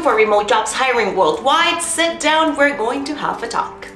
for remote jobs hiring worldwide, sit down, we're going to have a talk.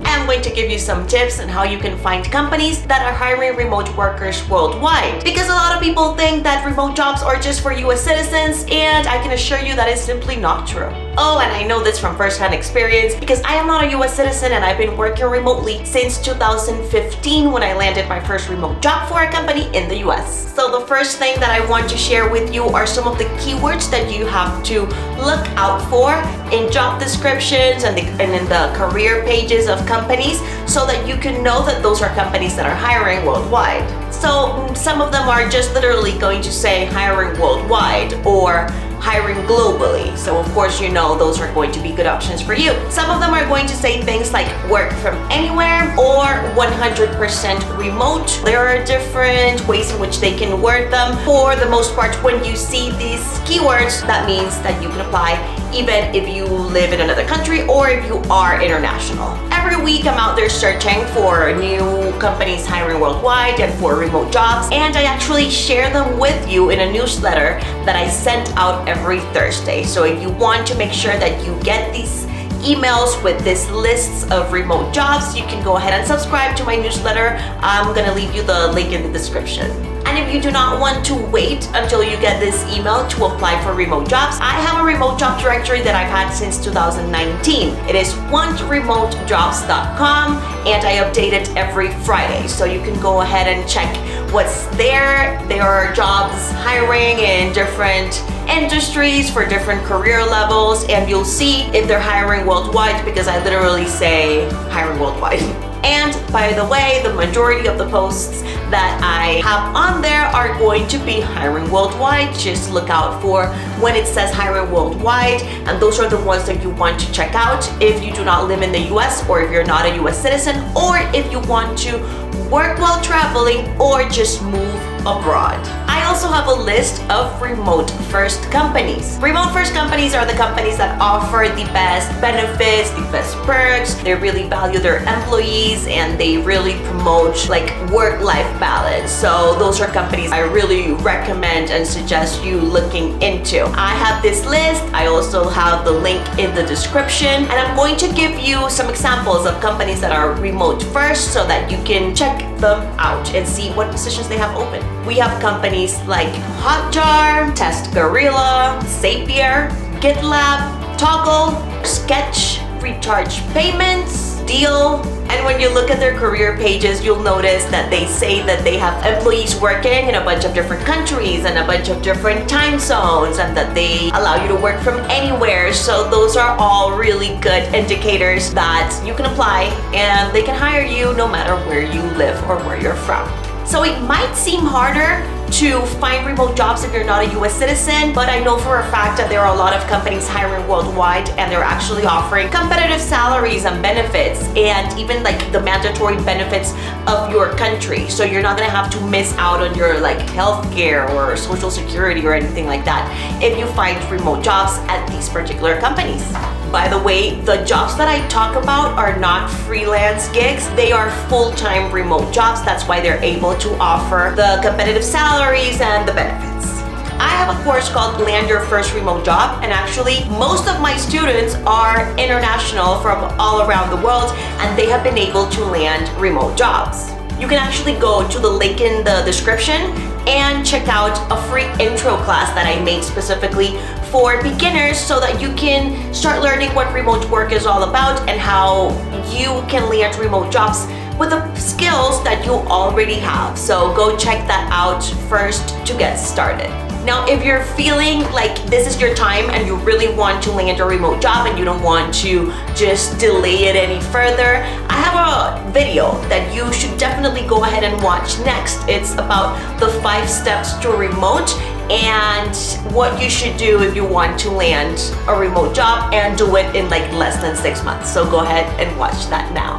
I'm going to give you some tips on how you can find companies that are hiring remote workers worldwide. Because a lot of people think that remote jobs are just for US citizens, and I can assure you that is simply not true. Oh, and I know this from first-hand experience because I am not a US citizen and I've been working remotely since 2015 when I landed my first remote job for a company in the US. So the first thing that I want to share with you are some of the keywords that you have to look out for in job descriptions and in the career pages of companies so that you can know that those are companies that are hiring worldwide. So some of them are just literally going to say hiring worldwide or hiring globally. So of course, you know those are going to be good options for you. Some of them are going to say things like work from anywhere or 100% remote. There are different ways in which they can word them. For the most part, when you see these keywords, that means that you can apply even if you live in another country or if you are international. Every week I'm out there searching for new companies hiring worldwide and for remote jobs, and I actually share them with you in a newsletter that I send out every Thursday. So if you want to make sure that you get these emails with these lists of remote jobs, you can go ahead and subscribe to my newsletter. I'm gonna leave you the link in the description. And if you do not want to wait until you get this email to apply for remote jobs, I have a remote job directory that I've had since 2019. It is wantremotejobs.com and I update it every Friday. So you can go ahead and check what's there. There are jobs hiring in different industries for different career levels, and you'll see if they're hiring worldwide because I literally say hiring worldwide. And by the way, the majority of the posts that I have on there are going to be hiring worldwide. Just look out for when it says hiring worldwide, and those are the ones that you want to check out if you do not live in the US or if you're not a US citizen or if you want to work while traveling or just move abroad. I also have a list of remote first companies. Remote first companies are the companies that offer the best benefits, the best perks. They really value their employees and they really promote like work-life balance. So those are companies I really recommend and suggest you looking into. I have this list. I also have the link in the description, and I'm going to give you some examples of companies that are remote first so that you can check them out and see what positions they have open. We have companies like Hotjar, Test Gorilla, Zapier, GitLab, Toggle, Sketch, Recharge Payments, Deal. And when you look at their career pages, you'll notice that they say that they have employees working in a bunch of different countries and a bunch of different time zones, and that they allow you to work from anywhere. So those are all really good indicators that you can apply and they can hire you no matter where you live or where you're from. So it might seem harder to find remote jobs if you're not a US citizen, but I know for a fact that there are a lot of companies hiring worldwide and they're actually offering competitive salaries and benefits and even like the mandatory benefits of your country. So you're not gonna have to miss out on your like healthcare or social security or anything like that if you find remote jobs at these particular companies. By the way, the jobs that I talk about are not freelance gigs. They are full-time remote jobs. That's why they're able to offer the competitive salaries and the benefits. I have a course called Land Your First Remote Job, and actually most of my students are international from all around the world, and they have been able to land remote jobs. You can actually go to the link in the description and check out a free intro class that I made specifically for beginners so that you can start learning what remote work is all about and how you can land remote jobs with the skills that you already have. So go check that out first to get started. Now, if you're feeling like this is your time and you really want to land a remote job and you don't want to just delay it any further, I have a video that you should definitely go ahead and watch next. It's about the 5 steps to remote and what you should do if you want to land a remote job and do it in like less than 6 months. So go ahead and watch that now.